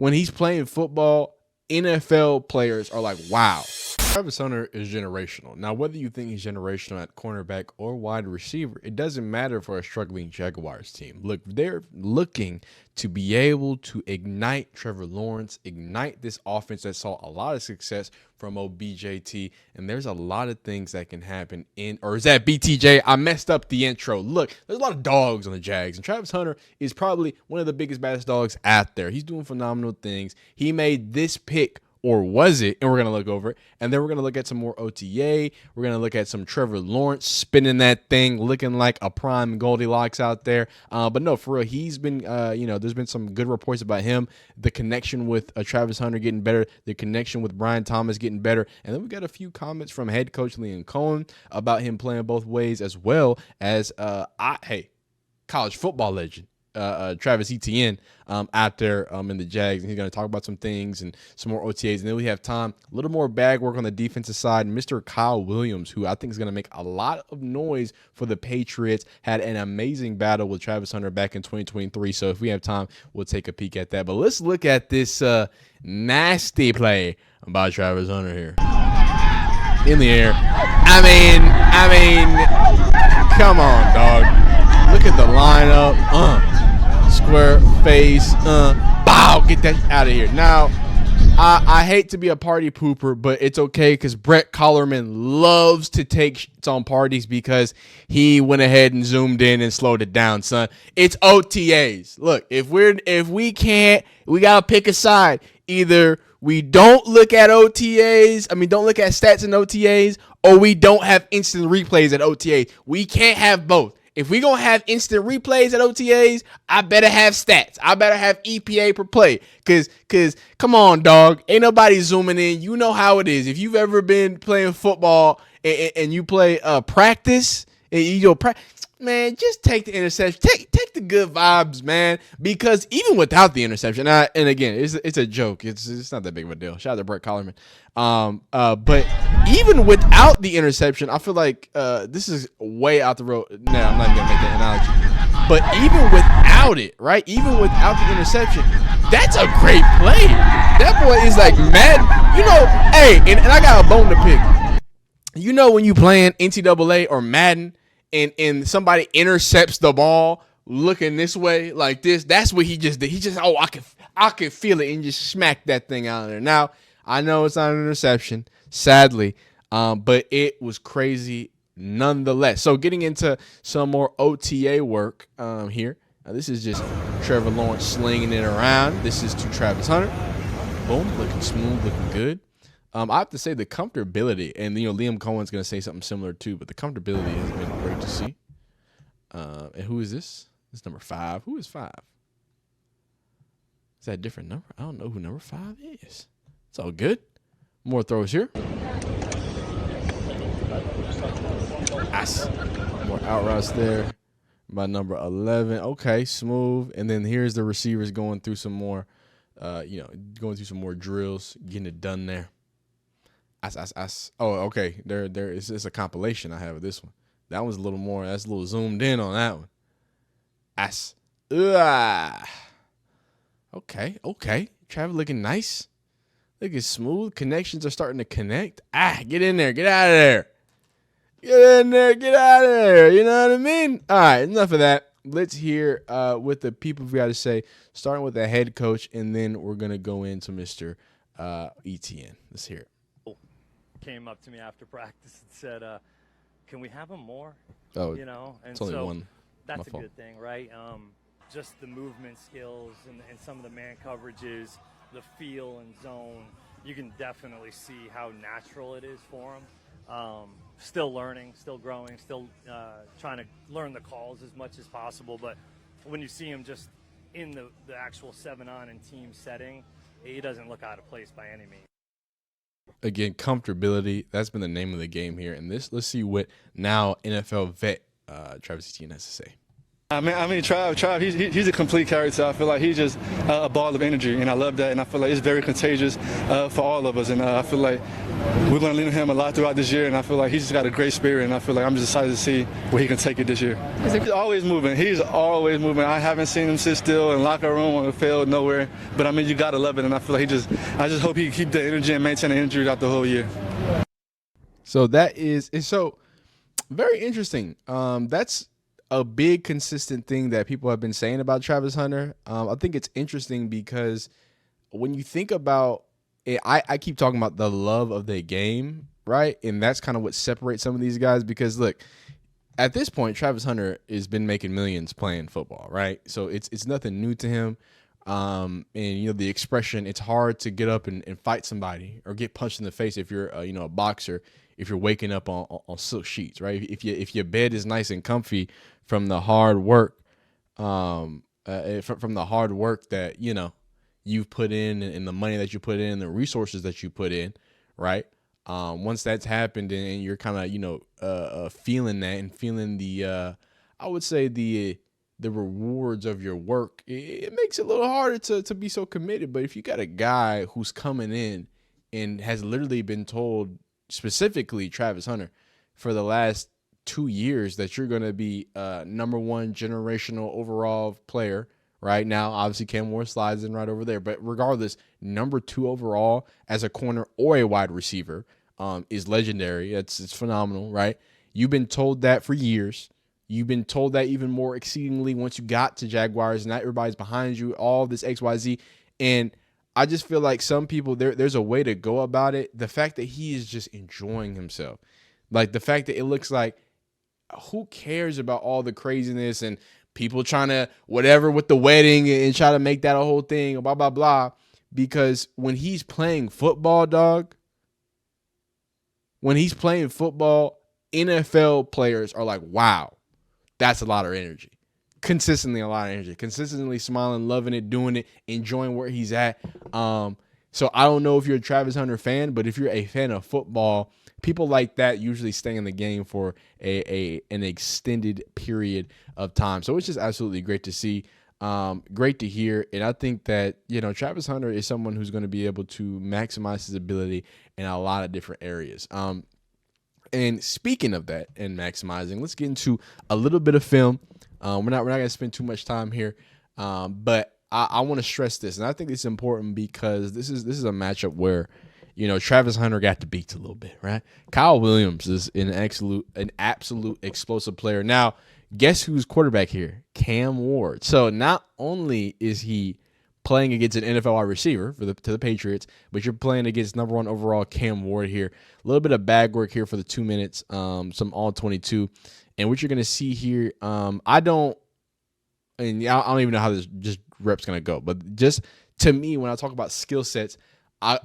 when he's playing football, NFL players are like, wow. Travis Hunter is generational. Now, whether you think he's generational at cornerback or wide receiver, it doesn't matter for a struggling Jaguars team. Look, they're looking to be able to ignite Trevor Lawrence, ignite this offense that saw a lot of success from OBJT, and there's a lot of things that can happen or is that BTJ? I messed up the intro. Look, there's a lot of dogs on the Jags, and Travis Hunter is probably one of the biggest, baddest dogs out there. He's doing phenomenal things. He made this pick, or was it? And we're going to look over it. And then we're going to look at some more OTA. We're going to look at some Trevor Lawrence spinning that thing, looking like a prime Goldilocks out there. But no, for real, he's been, there's been some good reports about him. The connection with Travis Hunter getting better. The connection with Brian Thomas getting better. And then we got a few comments from head coach Liam Cohen about him playing both ways, as well as, college football legend. Travis Etienne out there in the Jags, and he's going to talk about some things and some more OTAs. And then we have time, a little more bag work on the defensive side. Mr. Kyle Williams, who I think is going to make a lot of noise for the Patriots, had an amazing battle with Travis Hunter back in 2023. So if we have time, we'll take a peek at that. But let's look at this nasty play by Travis Hunter here in the air. I mean, come on, dog. Look at the lineup. Square face. Bow. Get that out of here. Now, I hate to be a party pooper, but it's okay because Brett Collerman loves to take shits on parties because he went ahead and zoomed in and slowed it down, son. It's OTAs. Look, if we can't, we gotta pick a side. Either we don't look at OTAs, don't look at stats in OTAs, or we don't have instant replays at OTAs. We can't have both. If we gonna have instant replays at OTAs, I better have stats. I better have EPA per play. Cause come on, dog. Ain't nobody zooming in. You know how it is. If you've ever been playing football and you play practice, and man, just take the interception. Take the good vibes, man. Because even without the interception, and again, it's a joke. It's not that big of a deal. Shout out to Brett Collerman. But even without the interception, I feel like this is way out the road. No, I'm not even gonna make that analogy. But even without it, right? Even without the interception, that's a great play. That boy is like mad. Hey, and I got a bone to pick. When you playing NCAA or Madden and somebody intercepts the ball looking this way like this, that's what he just did. He just, I can feel it, and just smack that thing out of there. Now, I know it's not an interception, sadly, but it was crazy nonetheless. So getting into some more OTA work here. Now, this is just Trevor Lawrence slinging it around. This is to Travis Hunter. Boom, looking smooth, looking good. I have to say the comfortability, and Liam Cohen's going to say something similar too, but the comfortability has been great to see. And who is this? This is number 5. Who is 5? Is that a different number? I don't know who number 5 is. It's all good. More throws here. More out routes there by number 11. Okay, smooth. And then here's the receivers going through some more, going through some more drills, getting it done there. Oh, okay. There is a compilation I have of this one. That one's a little more. That's a little zoomed in on that one. Okay. Travis looking nice. Looking smooth. Connections are starting to connect. Get in there. Get out of there. Get in there. Get out of there. You know what I mean? All right, enough of that. Let's hear what the people have got to say, starting with the head coach, and then we're going to go into Mr. Etienne. Let's hear it. Came up to me after practice and said, can we have him more? Oh, and it's only one. That's a good thing, right? Just the movement skills and some of the man coverages, the feel and zone, you can definitely see how natural it is for him. Still learning, still growing, still trying to learn the calls as much as possible. But when you see him just in the actual 7-on and team setting, he doesn't look out of place by any means. Again, comfortability. That's been the name of the game here. And let's see what now NFL vet Travis Etienne has to say. Trav, he's a complete character. I feel like he's just a ball of energy, and I love that. And I feel like it's very contagious for all of us. And I feel like we're going to lean on him a lot throughout this year. And I feel like he's just got a great spirit. And I feel like I'm just excited to see where he can take it this year. He's always moving. He's always moving. I haven't seen him sit still in locker room on the field, nowhere. But I mean, you got to love it. And I feel like I just hope he keep the energy and maintain the energy throughout the whole year. So it's so very interesting. That's a big consistent thing that people have been saying about Travis Hunter. I think it's interesting because when you think about it, I keep talking about the love of the game, right? And that's kind of what separates some of these guys because look, at this point, Travis Hunter has been making millions playing football, right? So it's nothing new to him. And the expression, it's hard to get up and fight somebody or get punched in the face if you're a boxer, if you're waking up on silk sheets, right? If your bed is nice and comfy from the hard work, from the hard work that you've put in and the money that you put in, the resources that you put in, right? Once that's happened and you're kind of feeling that and feeling the I would say the rewards of your work, it makes it a little harder to be so committed. But if you got a guy who's coming in and has literally been told, specifically Travis Hunter, for the last 2 years that you're going to be number one generational overall player right now. Obviously, Cam Moore slides in right over there. But regardless, number 2 overall as a corner or a wide receiver is legendary. It's phenomenal, right? You've been told that for years. You've been told that even more exceedingly once you got to Jaguars. Not everybody's behind you, all this XYZ. And I just feel like some people, there's a way to go about it. The fact that he is just enjoying himself. Like the fact that it looks like, who cares about all the craziness and people trying to whatever with the wedding and try to make that a whole thing, blah, blah, blah. Because when he's playing football, dog, NFL players are like, wow, that's a lot of energy. Consistently a lot of energy. Consistently smiling, loving it, doing it, enjoying where he's at. So I don't know if you're a Travis Hunter fan, but if you're a fan of football, people like that usually stay in the game for an extended period of time. So it's just absolutely great to see, great to hear. And I think that, Travis Hunter is someone who's going to be able to maximize his ability in a lot of different areas. And speaking of that and maximizing, let's get into a little bit of film. We're not going to spend too much time here, but I want to stress this, and I think it's important because this is a matchup where, Travis Hunter got the beats a little bit, right? Kyle Williams is an absolute explosive player. Now, guess who's quarterback here? Cam Ward. So not only is he playing against an NFL wide receiver to the Patriots, but you're playing against number 1 overall Cam Ward here. A little bit of bag work here for the 2 minutes, some all 22. And what you're going to see here, I don't even know how this just rep's going to go, but just to me, when I talk about skill sets,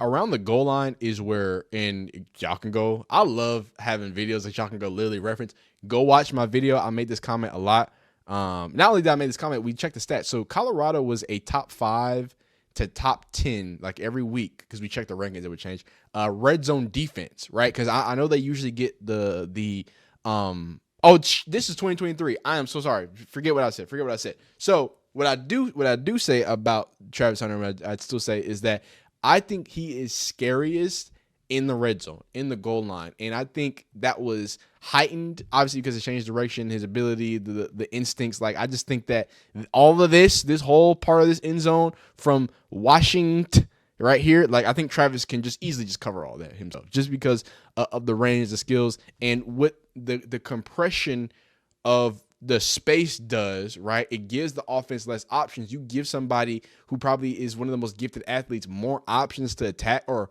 around the goal line is where, and y'all can go, I love having videos that y'all can go literally reference. Go watch my video. I made this comment a lot. Not only did I make this comment, we checked the stats. So Colorado was a top 5 to top 10 like every week because we checked the rankings. It would change. Red zone defense, right? Because I know they usually get the this is 2023. I am so sorry. Forget what I said. So what I do say about Travis Hunter, I'd still say, is that I think he is scariest in the red zone, in the goal line. And I think that was heightened, obviously, because it changed direction, his ability, the instincts. Like, I just think that all of this whole part of this end zone from Washington right here, like, I think Travis can just easily just cover all that himself just because of the range, the skills, and what the compression of the space does, right? It gives the offense less options. You give somebody who probably is one of the most gifted athletes more options to attack, or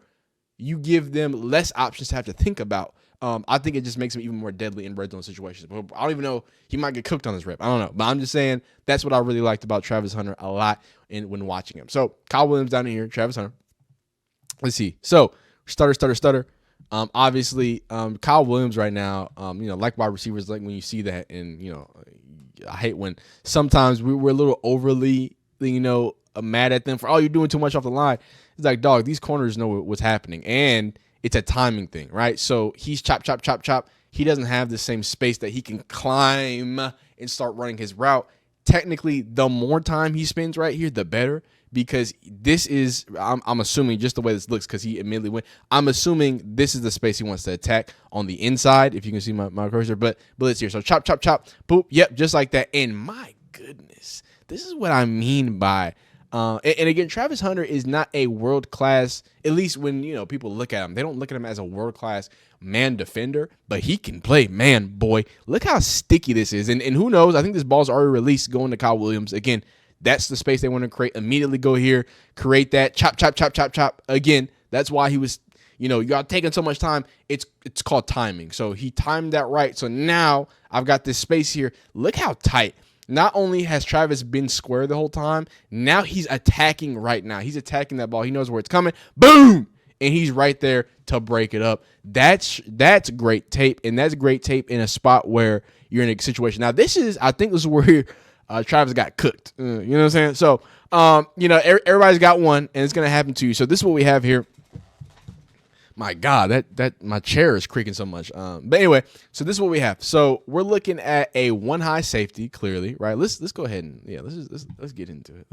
you give them less options to have to think about. I think it just makes him even more deadly in red zone situations. But I don't even know. He might get cooked on this rep. I don't know. But I'm just saying that's what I really liked about Travis Hunter a lot when watching him. So Kyle Williams down here, Travis Hunter. Let's see. So stutter. Obviously, Kyle Williams right now, like wide receivers, like when you see that, and, I hate when sometimes we're a little overly, mad at them for, oh, you're doing too much off the line. It's like, dog, these corners know what's happening, and it's a timing thing, right? So he's chop. He doesn't have the same space that he can climb and start running his route. technically the more time he spends right here, the better, because this is, I'm assuming just the way this looks, because he immediately went, I'm assuming this is the space he wants to attack on the inside, if you can see my cursor, but let's hear. So chop, chop, chop, boop, yep, just like that. And my goodness, this is what I mean by, and again, Travis Hunter is not a world-class, at least when, you know, people look at him, they don't look at him as a world-class man defender, but he can play man, boy. Look how sticky this is. And who knows, I think this ball's already released going to Kyle Williams. Again, that's the space they want to create. Immediately go here, create that, chop, chop, chop, chop, chop. Again, that's why he was, you know, y'all taking so much time. It's called timing. So he timed that right. So now I've got this space here. Look how tight. Not only has Travis been square the whole time, now he's attacking right now. He's attacking that ball. He knows where it's coming. Boom! And he's right there to break it up. That's great tape, and that's great tape in a spot where you're in a situation. Now, I think this is where Travis got cooked. You know what I'm saying? So, you know, everybody's got one, and it's going to happen to you. So this is what we have here. My God, that my chair is creaking so much. But anyway, so this is what we have. So we're looking at a one high safety, clearly, right? Let's go ahead and let's get into it.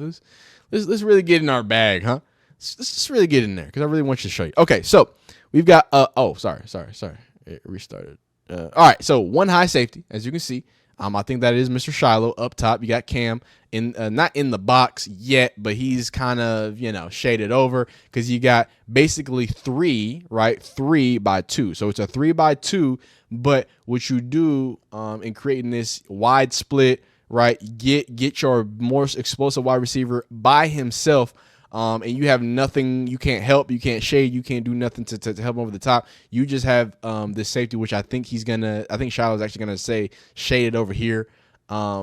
Let's really get in our bag, huh? Let's just really get in there, because I really want you to show you. Okay, so we've got sorry, it restarted. All right, so one high safety, as you can see. I think that is Mr. Shiloh up top. You got Cam in, not in the box yet, but he's kind of, you know, shaded over, because you got basically 3 by 2. So it's a 3 by 2. But what you do in creating this wide split, right? Get your more explosive wide receiver by himself. And you have nothing, you can't help, you can't shade, you can't do nothing to help him over the top. You just have this safety, which I think Shiloh's actually going to say shaded over here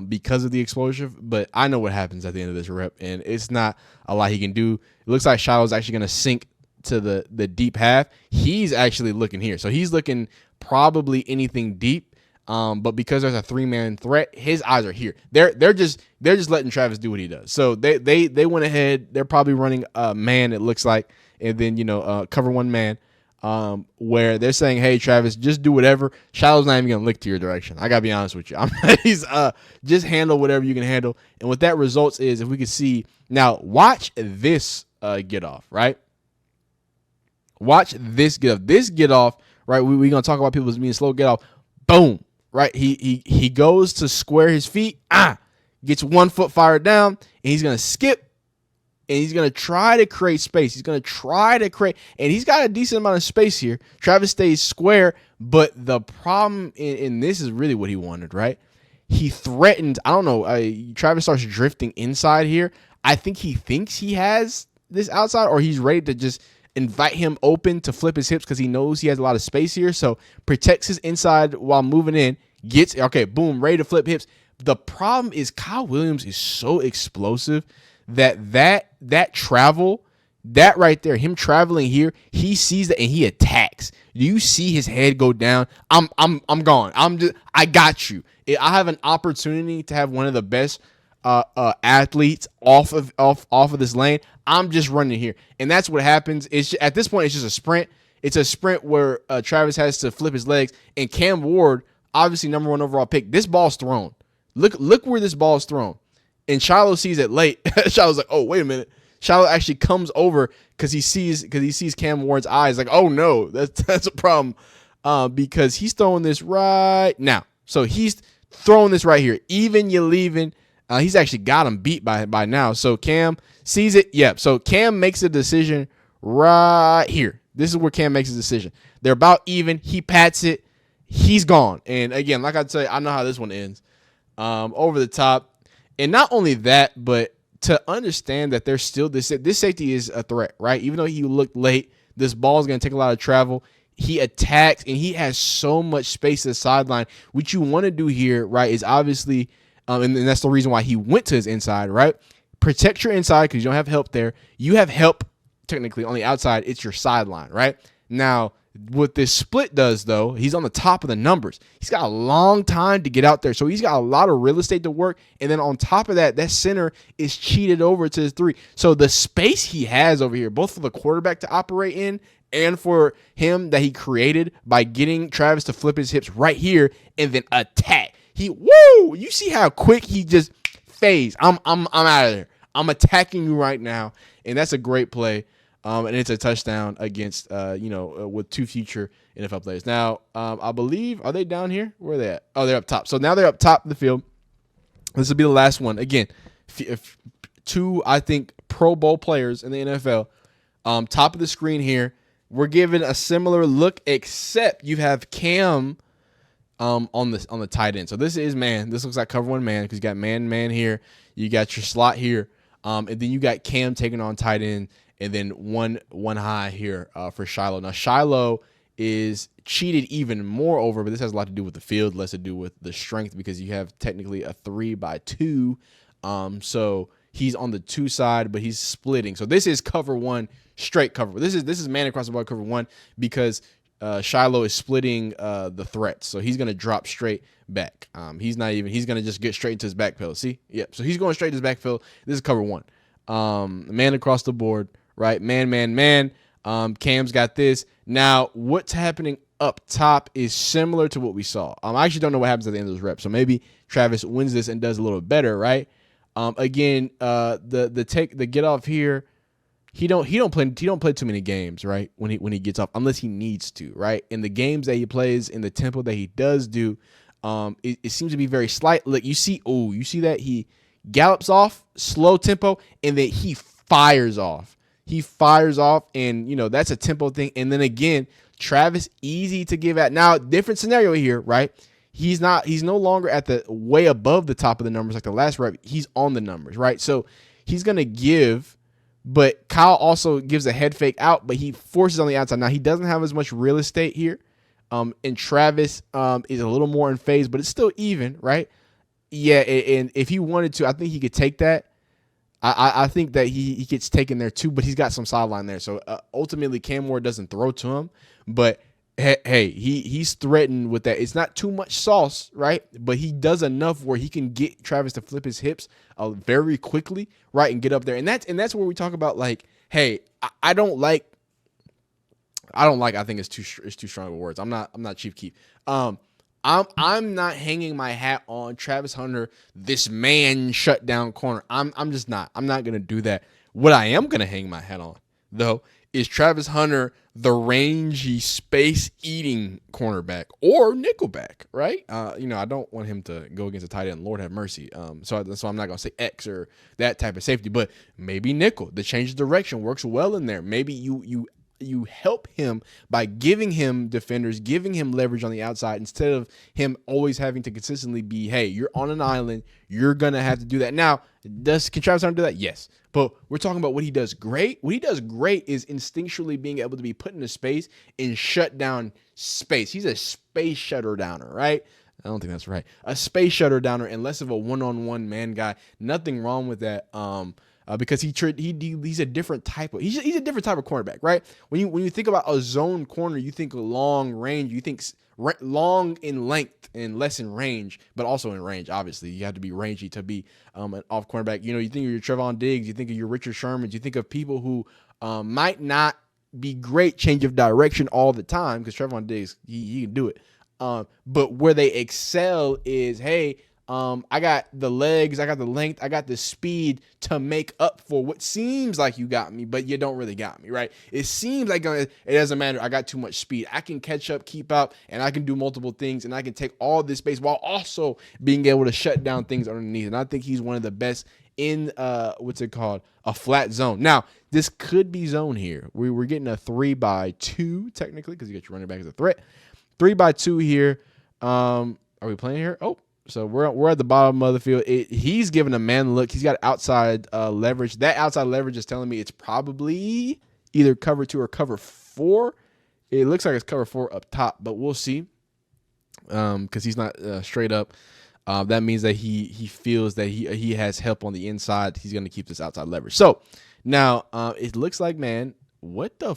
because of the exposure. But I know what happens at the end of this rep, and it's not a lot he can do. It looks like Shiloh's actually going to sink to the deep half. He's actually looking here. So he's looking probably anything deep. But because there's a 3-man threat, his eyes are here. They're just letting Travis do what he does. So they went ahead. They're probably running a man, it looks like, and then, you know, cover 1 man, where they're saying, hey, Travis, just do whatever. Shiloh's not even gonna look to your direction. I gotta be honest with you. He's just handle whatever you can handle. And what that results is, if we could see now, watch this get off, right? Watch this get off. This get off, right? We're gonna talk about people being slow get off. Boom. Right, he goes to square his feet, gets 1 foot fired down, and he's gonna skip, and he's gonna try to create space. He's gonna try to create, and he's got a decent amount of space here. Travis stays square, but the problem in this is really what he wanted, right? He threatened. I don't know. Travis starts drifting inside here. I think he thinks he has this outside, or he's ready to just invite him open to flip his hips, because he knows he has a lot of space here. So protects his inside while moving in. Gets, okay, boom, ready to flip hips. The problem is Kyle Williams is so explosive that travel, that right there, him traveling here, he sees that and he attacks. You see his head go down. I'm gone. I got you. I have an opportunity to have one of the best athletes off of this lane. I'm just running here, and that's what happens. It's at this point, it's just a sprint. It's a sprint where Travis has to flip his legs, and Cam Ward, obviously number 1 overall pick, this ball's thrown. Look where this ball's thrown, and Shiloh sees it late. Shiloh's like, oh, wait a minute. Shiloh actually comes over because he sees Cam Ward's eyes. Like, oh no, that's a problem, because he's throwing this right now. So he's throwing this right here. Even you leaving. He's actually got him beat by now. So Cam sees it. Yep. So Cam makes a decision right here. This is where Cam makes a decision. They're about even. He pats it. He's gone. And again, like I'd say, I know how this one ends. Over the top. And not only that, but to understand that there's still this safety is a threat, right? Even though he looked late, this ball is going to take a lot of travel. He attacks, and he has so much space to the sideline. What you want to do here, right, is obviously, and that's the reason why he went to his inside, right? Protect your inside because you don't have help there. You have help technically on the outside. It's your sideline, right? Now, what this split does, though, he's on the top of the numbers. He's got a long time to get out there, so he's got a lot of real estate to work. And then on top of that, that center is cheated over to his 3. So the space he has over here, both for the quarterback to operate in and for him that he created by getting Travis to flip his hips right here and then attack. You see how quick he just phase. I'm out of there. I'm attacking you right now, and that's a great play. And it's a touchdown against with 2 future NFL players. Now, I believe, are they down here? Where are they at? Oh, they're up top. So now they're up top of the field. This will be the last one. Again, 2, I think, Pro Bowl players in the NFL. Top of the screen here. We're given a similar look, except you have Cam on the tight end. So this is man. This looks like cover 1 man because you got man here. You got your slot here. And then you got Cam taking on tight end, and then one high here for Shiloh. Now Shiloh is cheated even more over, but this has a lot to do with the field, less to do with the strength because you have technically a 3-by-2. So he's on the 2 side, but he's splitting. So this is cover 1, straight cover. This is man across the ball cover 1 because Shiloh is splitting the threats. So he's gonna drop straight back. He's gonna just get straight into his backfield. See? Yep. So he's going straight to his backfield. This is cover 1. Man across the board, right? Man. Cam's got this. Now, what's happening up top is similar to what we saw. I actually don't know what happens at the end of those reps. So maybe Travis wins this and does a little better, right? Again, the get off here, he don't play too many games, right? When he gets off, unless he needs to, right? In the games that he plays, in the tempo that he does do, it seems to be very slight. Look, you see that he gallops off, slow tempo, and then he fires off. And that's a tempo thing. And then again, Travis, easy to give at. Now, different scenario here, right? He's no longer at the way above the top of the numbers like the last rep. He's on the numbers, right? So he's gonna give, but Kyle also gives a head fake out, but he forces on the outside. Now he doesn't have as much real estate here. And Travis is a little more in phase, but it's still even, right? Yeah, and if he wanted to, I think he could take that. I think that he gets taken there too, but he's got some sideline there. So ultimately, Cam Ward doesn't throw to him, but hey, he's threatened with that. It's not too much sauce, right? But he does enough where he can get Travis to flip his hips very quickly, right, and get up there. And that's where we talk about like, hey, I think it's too strong of words. I'm not Chief Keef. I'm not hanging my hat on Travis Hunter, this man shut down corner. I'm just not. I'm not gonna do that. What I am gonna hang my hat on, though, is Travis Hunter, the rangy, space-eating cornerback or nickelback, right? I don't want him to go against a tight end. Lord have mercy. So I'm not gonna say X or that type of safety, but maybe nickel. The change of direction works well in there. Maybe you help him by giving him defenders, giving him leverage on the outside instead of him always having to consistently be, hey, you're on an island. You're going to have to do that. Now, can Travis Hunter do that? Yes. But we're talking about what he does great. What he does great is instinctually being able to be put into space and shut down space. He's a space shutter downer, right? I don't think that's right. A space shutter downer and less of a one-on-one man guy. Nothing wrong with that. Because he's a different type of he's a different type of cornerback, right? When you think about a zone corner, you think long range, you think long in length and less in range, but also in range. Obviously, you have to be rangy to be an off cornerback. You think of your Trevon Diggs, you think of your Richard Shermans, you think of people who might not be great change of direction all the time because Trevon Diggs he can do it. But where they excel is, hey, I got the legs, I got the length, I got the speed to make up for what seems like you got me, but you don't really got me, right? It seems like it doesn't matter. I got too much speed. I can catch up, keep up, and I can do multiple things, and I can take all this space while also being able to shut down things underneath. And I think he's one of the best in what's it called? A flat zone. Now, this could be zone here. We're getting a 3-by-2 technically because you got your running back as a threat. 3-by-2 here. Are we playing here? Oh. So we're at the bottom of the field. He's giving a man look. He's got outside leverage. That outside leverage is telling me it's probably either cover 2 or cover 4. It looks like it's cover 4 up top, but we'll see. Because he's not straight up. That means that he feels that he has help on the inside. He's going to keep this outside leverage. So now it looks like, man, what are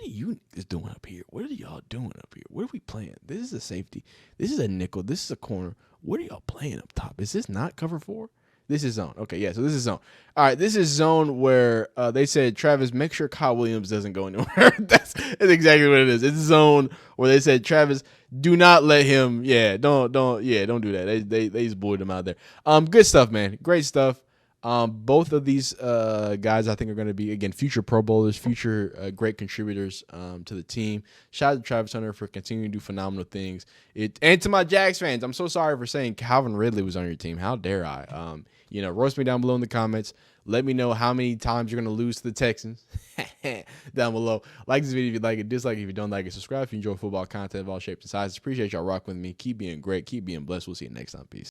you doing up here? What are y'all doing up here? What are we playing? This is a safety. This is a nickel. This is a corner. What are y'all playing up top? Is this not cover 4? This is zone. Okay, yeah, so this is zone. All right, this is zone where they said, Travis, make sure Kyle Williams doesn't go anywhere. That's exactly what it is. It's zone where they said, Travis, do not let him. Yeah, don't do that. They just bullied him out there. Good stuff, man. Great stuff. Both of these guys, I think, are going to be, again, future Pro Bowlers, future great contributors to the team. Shout out to Travis Hunter for continuing to do phenomenal things. And to my Jags fans, I'm so sorry for saying Calvin Ridley was on your team. How dare I? Roast me down below in the comments. Let me know how many times you're going to lose to the Texans down below. Like this video if you like it, dislike it if you don't like it, subscribe if you enjoy football content of all shapes and sizes. Appreciate y'all rocking with me. Keep being great. Keep being blessed. We'll see you next time. Peace.